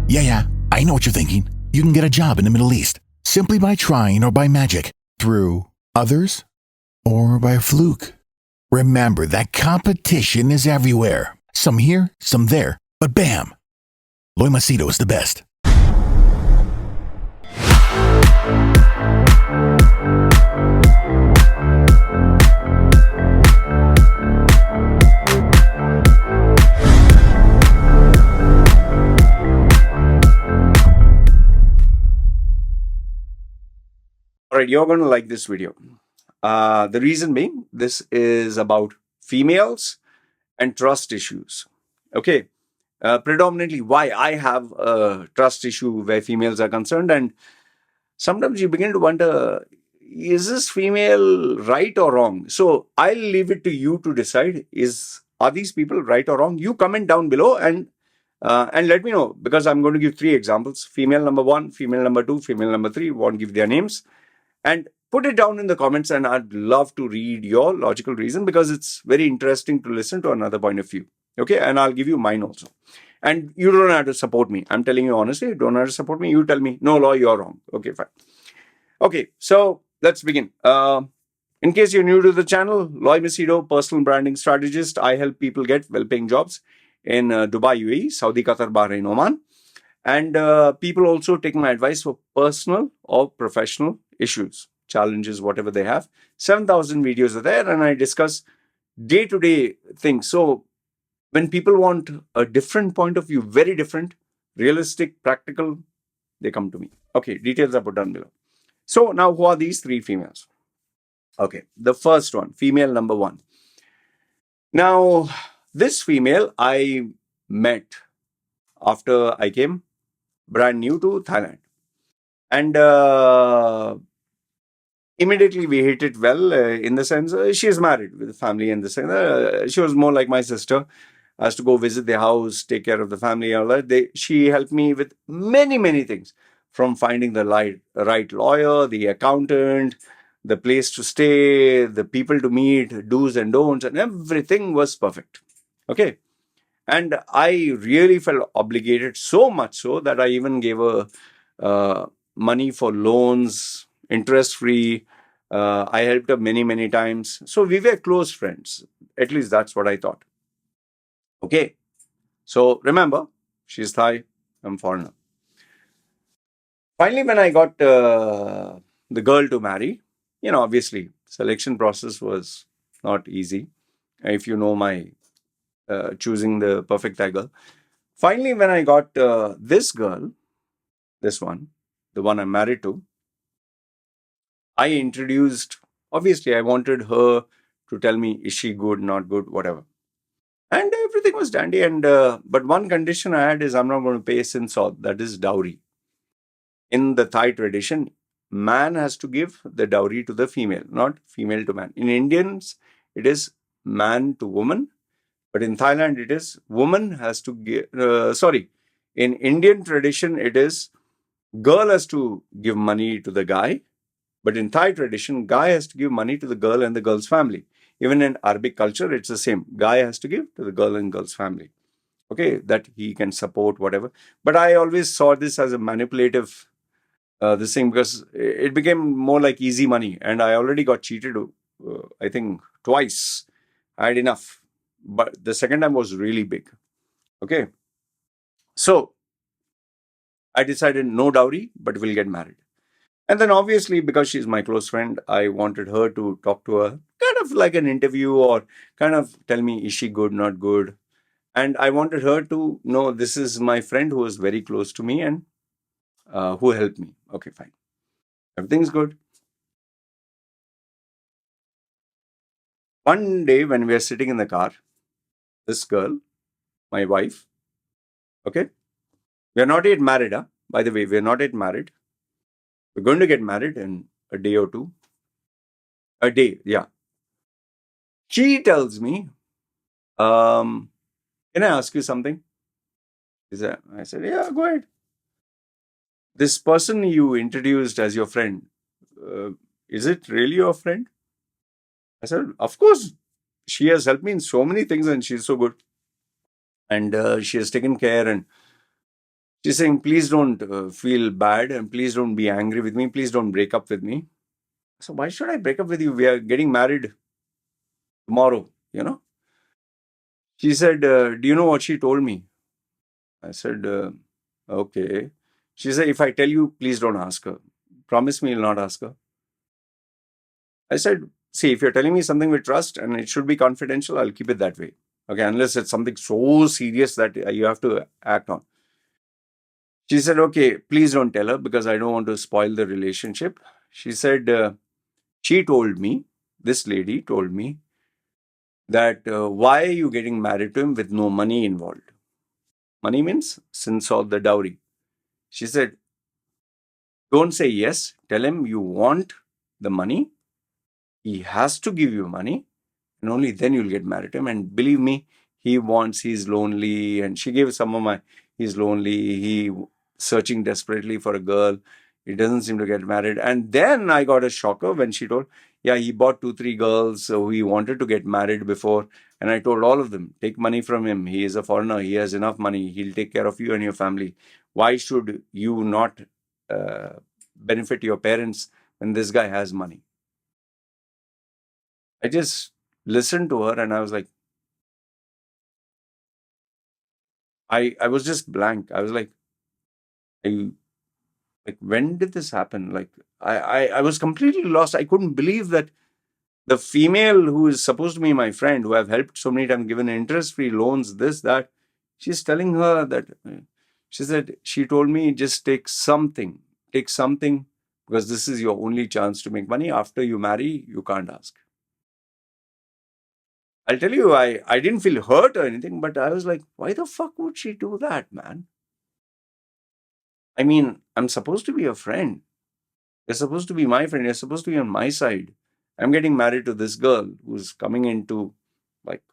Yeah, I know what you're thinking. You can get a job in the Middle East simply by trying or by magic, through others or by fluke. Remember that competition is everywhere. Some here, some there, but bam! Loy Machedo is the best. All right, you're going to like this video. The reason being, this is about females and trust issues. Okay, predominantly why I have a trust issue where females are concerned, and sometimes you begin to wonder, is this female right or wrong? So I'll leave it to you to decide, are these people right or wrong? You comment down below and let me know, because I'm going to give 3 examples: female number 1, female number 2, female number 3. Won't give their names. And put it down in the comments, and I'd love to read your logical reason, because it's very interesting to listen to another point of view. Okay, and I'll give you mine also. And you don't have to support me. I'm telling you honestly, you don't have to support me. You tell me, no, Loy, you're wrong. Okay, fine. Okay, so let's begin. In case you're new to the channel, Loy Machedo, personal branding strategist. I help people get well-paying jobs in Dubai, UAE, Saudi, Qatar, Bahrain, Oman. And people also take my advice for personal or professional issues, challenges, whatever they have. 7,000 videos are there, and I discuss day-to-day things. So when people want a different point of view, very different, realistic, practical, they come to me. Okay, details are put down below. So now, who are these 3 females? Okay, the first one, female number 1. Now, this female I met after I came brand new to Thailand. And immediately we hit it well, in the sense, she is married with a family, and she was more like my sister. I has to go visit the house, take care of the family, all that. She helped me with many things, from finding the right lawyer, the accountant, the place to stay, the people to meet, do's and don'ts, and everything was perfect. Okay. And I really felt obligated, so much so that I even gave her money for loans, interest-free. I helped her many times. So we were close friends. At least that's what I thought. Okay. So remember, she's Thai, I'm foreigner. Finally, when I got the girl to marry, obviously, selection process was not easy. If you know my choosing the perfect Thai girl. Finally, when I got this girl, this one, the one I'm married to, I introduced, obviously, I wanted her to tell me, is she good, not good, whatever. And everything was dandy. And but one condition I had is, I'm not going to pay sin salt, that is dowry. In the Thai tradition, man has to give the dowry to the female, not female to man. In Indians, it is man to woman. But in Thailand, it is woman has to give, in Indian tradition, it is girl has to give money to the guy. But in Thai tradition, guy has to give money to the girl and the girl's family. Even in Arabic culture, it's the same. Guy has to give to the girl and girl's family. Okay, that he can support, whatever. But I always saw this as a manipulative this thing, because it became more like easy money. And I already got cheated, I think, twice. I had enough. But the second time was really big. Okay. So I decided no dowry, but we'll get married. And then obviously, because she's my close friend, I wanted her to talk to her, kind of like an interview, or kind of tell me, is she good, not good? And I wanted her to know, this is my friend who is very close to me and who helped me. Okay, fine. Everything's good. One day when we are sitting in the car, this girl, my wife, okay, we are not yet married. By the way, we are not yet married. We're going to get married in a day or two. A day, yeah. She tells me, can I ask you something? I said, yeah, go ahead. This person you introduced as your friend, is it really your friend? I said, of course. She has helped me in so many things, and she's so good. And she has taken care. And She's saying, please don't feel bad and please don't be angry with me. Please don't break up with me. So why should I break up with you? We are getting married tomorrow, you know? She said, do you know what she told me? I said, okay. She said, if I tell you, please don't ask her. Promise me you'll not ask her. I said, see, if you're telling me something with trust and it should be confidential, I'll keep it that way. Okay, unless it's something so serious that you have to act on. She said, okay, please don't tell her because I don't want to spoil the relationship. She said, she told me, this lady told me, that why are you getting married to him with no money involved? Money means since all the dowry. She said, don't say yes. Tell him you want the money. He has to give you money. And only then you'll get married to him. And believe me, he's lonely. And she gave some of my, he's lonely. He searching desperately for a girl. He doesn't seem to get married. And then I got a shocker when she told, yeah, he bought 2, 3 girls. So he wanted to get married before. And I told all of them, take money from him. He is a foreigner. He has enough money. He'll take care of you and your family. Why should you not benefit your parents when this guy has money? I just listened to her and I was like, I was just blank. I was like, when did this happen? Like, I was completely lost. I couldn't believe that the female who is supposed to be my friend, who I've helped so many times, given interest-free loans, this, that, she's telling her that, she said, she told me, just take something, because this is your only chance to make money. After you marry, you can't ask. I'll tell you, I didn't feel hurt or anything, but I was like, why the fuck would she do that, man? I mean, I'm supposed to be a friend. You're supposed to be my friend. You're supposed to be on my side. I'm getting married to this girl who's coming into, like,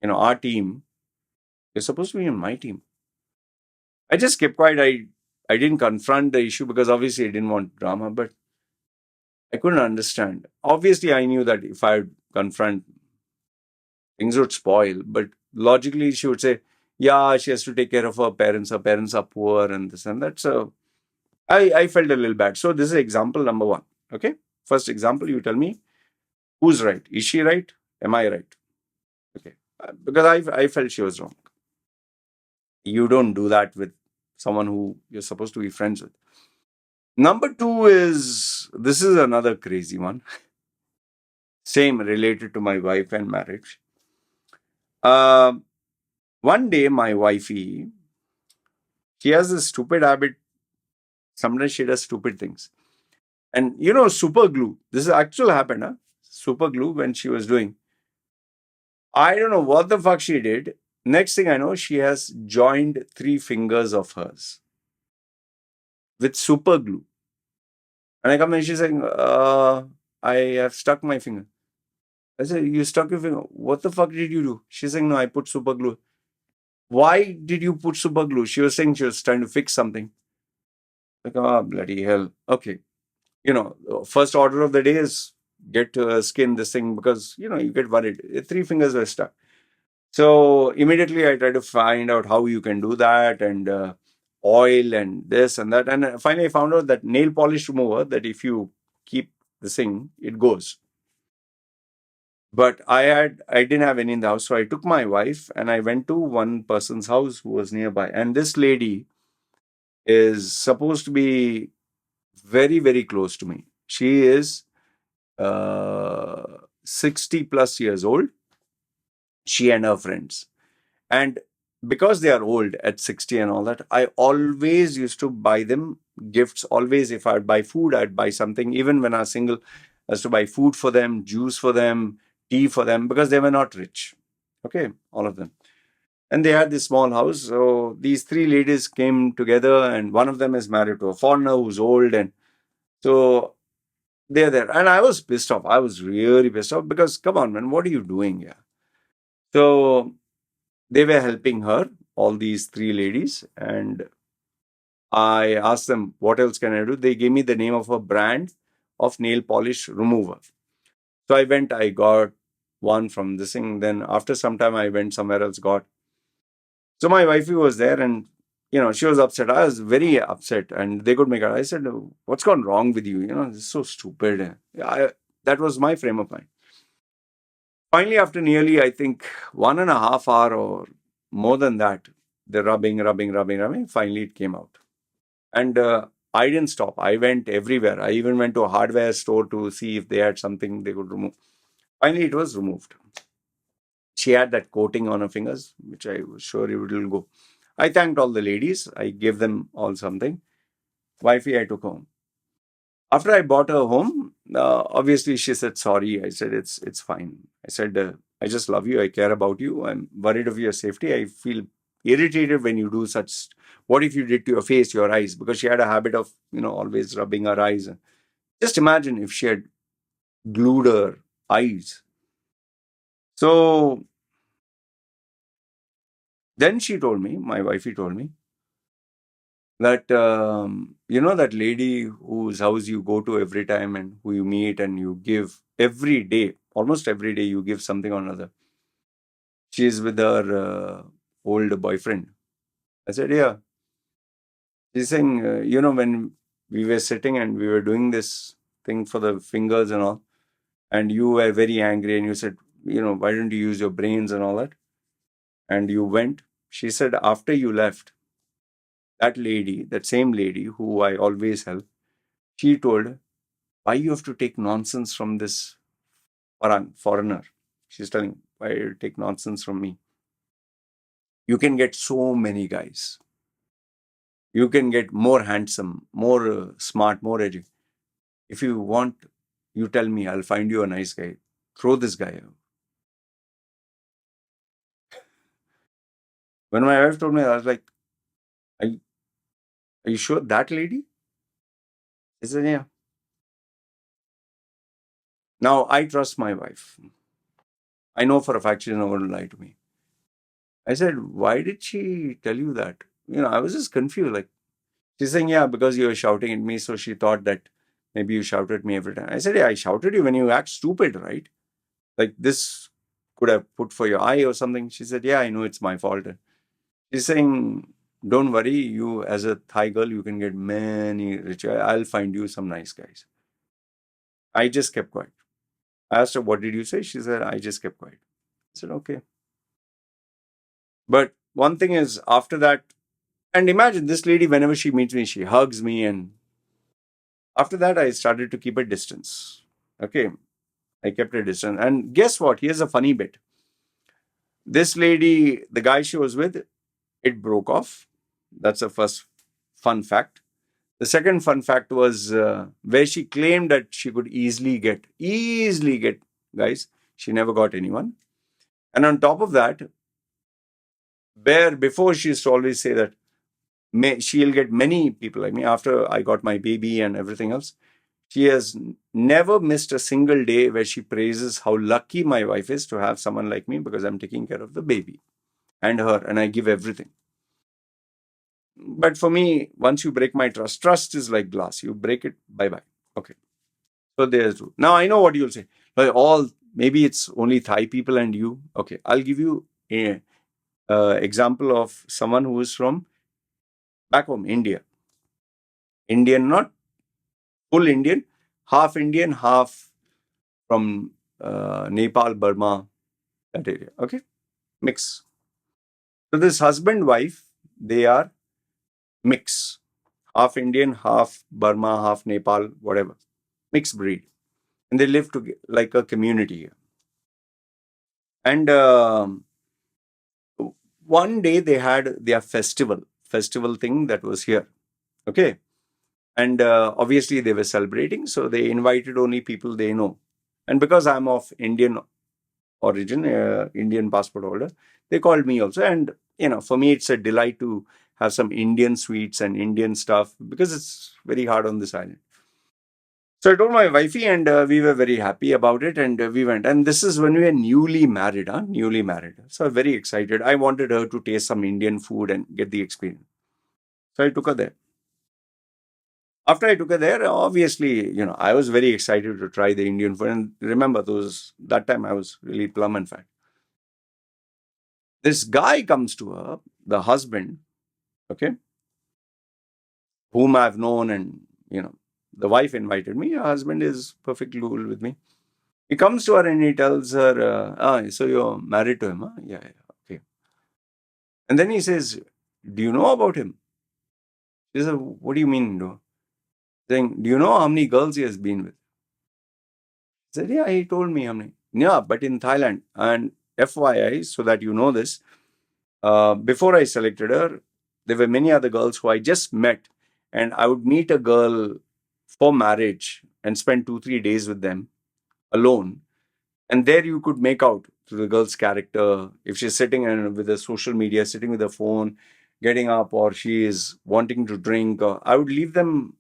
our team. You're supposed to be on my team. I just kept quiet. I didn't confront the issue because obviously I didn't want drama, but I couldn't understand. Obviously, I knew that if I would confront, things would spoil. But logically, she would say, yeah, she has to take care of her parents. Her parents are poor and this and that. So I felt a little bad. So this is example number 1. Okay. First example, you tell me who's right. Is she right? Am I right? Okay. Because I felt she was wrong. You don't do that with someone who you're supposed to be friends with. Number 2 is, this is another crazy one. Same related to my wife and marriage. One day, my wifey, she has a stupid habit. Sometimes she does stupid things. And super glue. This is actual happened, huh? Super glue when she was doing. I don't know what the fuck she did. Next thing I know, she has joined 3 fingers of hers with super glue. And I come and she's saying, I have stuck my finger. I said, you stuck your finger. What the fuck did you do? She's saying, no, I put super glue. Why did you put super glue? She was saying she was trying to fix something. Like, oh, bloody hell. Okay. First order of the day is get skin this thing because, you get worried. 3 fingers were stuck. So immediately I tried to find out how you can do that and oil and this and that. And finally I found out that nail polish remover, that if you keep this thing, it goes. But I didn't have any in the house. So I took my wife and I went to one person's house who was nearby. And this lady is supposed to be very, very close to me. She is 60 plus years old. She and her friends. And because they are old at 60 and all that, I always used to buy them gifts. Always, if I'd buy food, I'd buy something. Even when I was single, I used to buy food for them, juice for them, tea for them, because they were not rich. Okay, all of them. And they had this small house. So these 3 ladies came together, and one of them is married to a foreigner who's old. And so they're there. And I was pissed off. I was really pissed off because, come on, man, what are you doing here? So they were helping her, all these 3 ladies. And I asked them, what else can I do? They gave me the name of a brand of nail polish remover. So I went, I got one from this thing. Then after some time, I went somewhere else, got. So my wifey was there and she was upset. I was very upset, and they could make her. I said, "What's gone wrong with you? This is so stupid." That was my frame of mind. Finally, after nearly, I think, 1.5 hours or more than that, the rubbing. Finally, it came out. And I didn't stop. I went everywhere. I even went to a hardware store to see if they had something they could remove. Finally, it was removed. She had that coating on her fingers, which I was sure it will go. I thanked all the ladies. I gave them all something. Wifey, I took home. After I brought her home, obviously she said sorry. I said it's fine. I said I just love you. I care about you. I'm worried of your safety. I feel irritated when you do such. What if you did to your face, your eyes? Because she had a habit of always rubbing her eyes. Just imagine if she had glued her eyes. So then she told me, my wifey told me, that that lady whose house you go to every time and who you meet and you give every day, almost every day, you give something or another. She is with her old boyfriend. I said, yeah. She's saying, when we were sitting and we were doing this thing for the fingers and all, and you were very angry and you said, why don't you use your brains and all that? And you went. She said, after you left, that same lady who I always help, she told, why you have to take nonsense from this foreigner? She's telling, why you take nonsense from me? You can get so many guys. You can get more handsome, more smart, more educated. If you want, you tell me, I'll find you a nice guy. Throw this guy out. When my wife told me, I was like, are you sure that lady? She said, yeah. Now, I trust my wife. I know for a fact she's not going to lie to me. I said, why did she tell you that? I was just confused. Like, she's saying, yeah, because you were shouting at me. So she thought that maybe you shout at me every time. I said, yeah, I shouted you when you act stupid, right? Like this could have put for your eye or something. She said, yeah, I know it's my fault. She's saying, don't worry, you as a Thai girl, you can get many rich. I'll find you some nice guys. I just kept quiet. I asked her, what did you say? She said, I just kept quiet. I said, okay. But one thing is, after that, and imagine this lady, whenever she meets me, she hugs me. And after that, I started to keep a distance. Okay. I kept a distance. And guess what? Here's a funny bit. This lady, the guy she was with, it broke off. That's the first fun fact. The second fun fact was where she claimed that she could easily get guys. She never got anyone. And on top of that, before she used to always say that she'll get many people like me after I got my baby and everything else. She has never missed a single day where she praises how lucky my wife is to have someone like me because I'm taking care of the baby and her and I give everything. But for me, once you break my trust is like glass. You break it, bye-bye. Okay. So there's now I know what you'll say. But maybe it's only Thai people and you. Okay. I'll give you a example of someone who is from back home, India. Indian, not full Indian, half from Nepal, Burma, that area. Okay. Mix. So this husband, wife, they are mix. Half Indian, half Burma, half Nepal, whatever. Mixed breed. And they live together like a community here. And one day they had their festival thing that was here. Okay. And obviously they were celebrating. So they invited only people they know. And because I'm of Indian origin, Indian passport holder, they called me also. And, for me, it's a delight to have some Indian sweets and Indian stuff because it's very hard on this island. So I told my wifey and we were very happy about it and we went. And this is when we were newly married. So I'm very excited. I wanted her to taste some Indian food and get the experience. So I took her there. After I took her there, obviously, I was very excited to try the Indian food. And remember, that time I was really plump and fat. This guy comes to her, the husband, Okay. Whom I've known, and the wife invited me. Her husband is perfectly cool with me. He comes to her and he tells her, so you're married to him, huh? Yeah, yeah, okay. And then he says, do you know about him? She said, what do you mean, no? Saying, do you know how many girls he has been with? I said, yeah, he told me how many. Yeah, but in Thailand. And FYI, so that you know this, before I selected her, there were many other girls who I just met, and I would meet a girl for marriage and spend 2-3 days with them alone. And there you could make out to the girl's character if she's sitting with the social media, sitting with her phone, getting up, or she is wanting to drink. I would leave them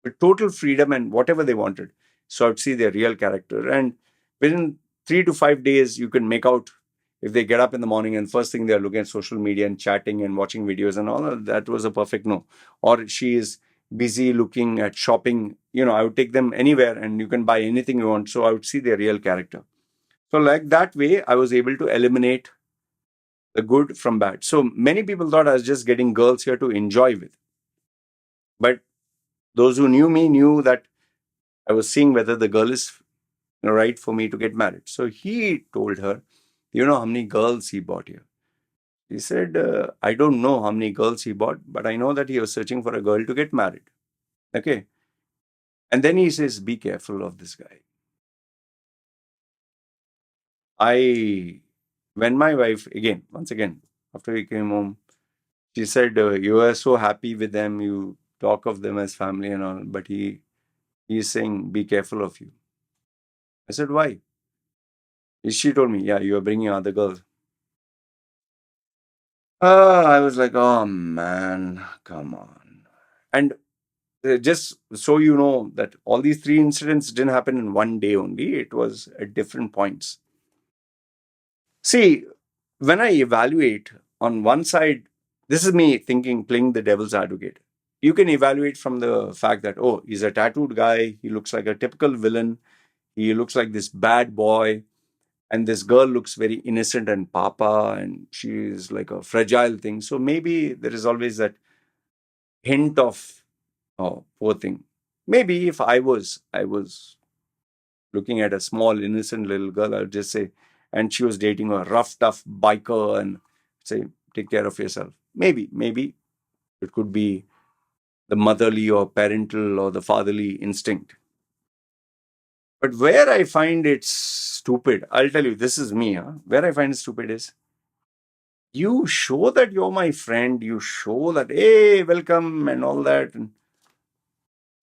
with total freedom and whatever they wanted. So I'd see their real character. And within 3 to 5 days, you can make out if they get up in the morning and first thing they're looking at social media and chatting and watching videos and all, that was a perfect no. Or she is busy looking at shopping. I would take them anywhere and you can buy anything you want. So I would see their real character. So like that way, I was able to eliminate the good from bad. So many people thought I was just getting girls here to enjoy with. But those who knew me knew that I was seeing whether the girl is right for me to get married. So he told her, you know how many girls he bought here? He said, I don't know how many girls he bought, but I know that he was searching for a girl to get married. Okay. And then he says, be careful of this guy. When my wife, once again, after he came home, she said, you are so happy with them, you talk of them as family and all, but he's saying, be careful of you. I said, why? She told me, yeah, you are bringing other girls. I was like, oh man, come on. And just so you know that all these 3 incidents didn't happen in one day only, it was at different points. See, when I evaluate on one side, this is me thinking, playing the devil's advocate. You can evaluate from the fact that, oh, he's a tattooed guy, he looks like a typical villain, he looks like this bad boy, and this girl looks very innocent and papa, and she's like a fragile thing. So maybe there is always that hint of, oh, poor thing. Maybe if I was looking at a small innocent little girl, I would just say, and she was dating a rough, tough biker, and say, take care of yourself. Maybe it could be the motherly or parental or the fatherly instinct. But where I find it stupid, I'll tell you, this is me, huh? Where I find it stupid is, you show that you're my friend, you show that, hey, welcome, and all that. And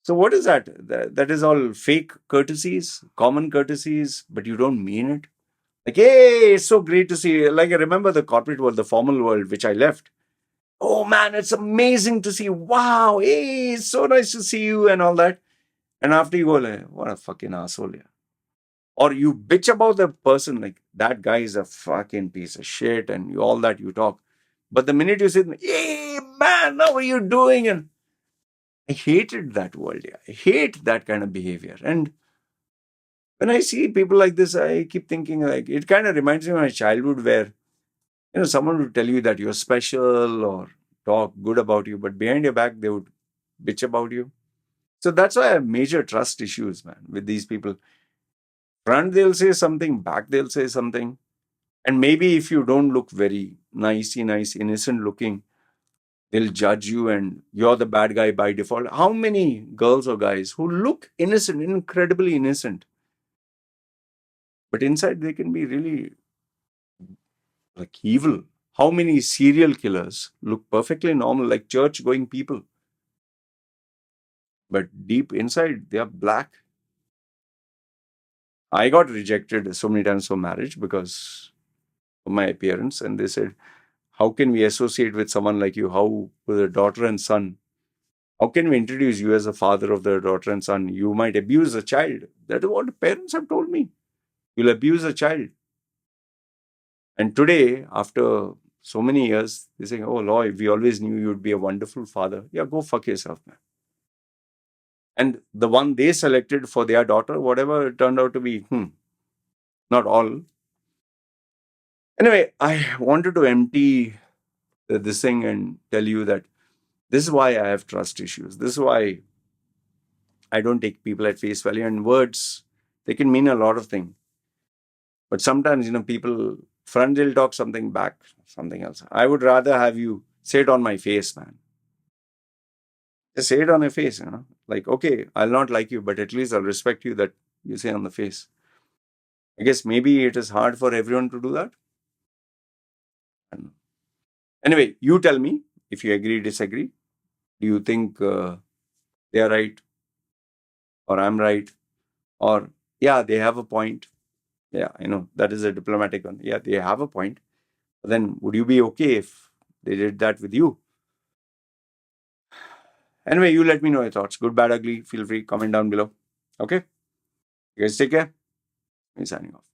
so what is that? That is all fake courtesies, common courtesies, but you don't mean it. Like, hey, it's so great to see you. Like, I remember the corporate world, the formal world, which I left. Oh man, it's amazing to see you. Wow, hey, it's so nice to see you and all that. And after you go, like, what a fucking asshole, yeah. Or you bitch about the person, like, that guy is a fucking piece of shit, and all that you talk. But the minute you say, hey, man, how are you doing? And I hated that world, yeah. I hate that kind of behavior. And when I see people like this, I keep thinking, like, it kind of reminds me of my childhood where, someone would tell you that you're special or talk good about you, but behind your back, they would bitch about you. So that's why I have major trust issues, man, with these people. Front, they'll say something, back, they'll say something. And maybe if you don't look very nicey, nice, innocent looking, they'll judge you and you're the bad guy by default. How many girls or guys who look innocent, incredibly innocent, but inside they can be really like evil? How many serial killers look perfectly normal, like church going people, but deep inside they are black? I got rejected so many times for marriage because of my appearance, and they said, how can we associate with someone like you? How, with a daughter and son, how can we introduce you as a father of their daughter and son? You might abuse a child. That is what parents have told me. You'll abuse a child. And today, after so many years, they say, oh, Loy, we always knew you'd be a wonderful father. Yeah, go fuck yourself, man. And the one they selected for their daughter, whatever it turned out to be, not all. Anyway, I wanted to empty this thing and tell you that this is why I have trust issues. This is why I don't take people at face value. And words, they can mean a lot of things. But sometimes, people front they'll talk something, back something else. I would rather have you say it on my face, man. Just say it on your face, Like, okay, I'll not like you, but at least I'll respect you that you say on the face. I guess maybe it is hard for everyone to do that. And anyway, you tell me if you agree, disagree. Do you think they are right or I'm right? Or, yeah, they have a point. Yeah, I know that is a diplomatic one. Yeah, they have a point. But then would you be okay if they did that with you? Anyway, you let me know your thoughts. Good, bad, ugly. Feel free. Comment down below. Okay? You guys take care. I'm signing off.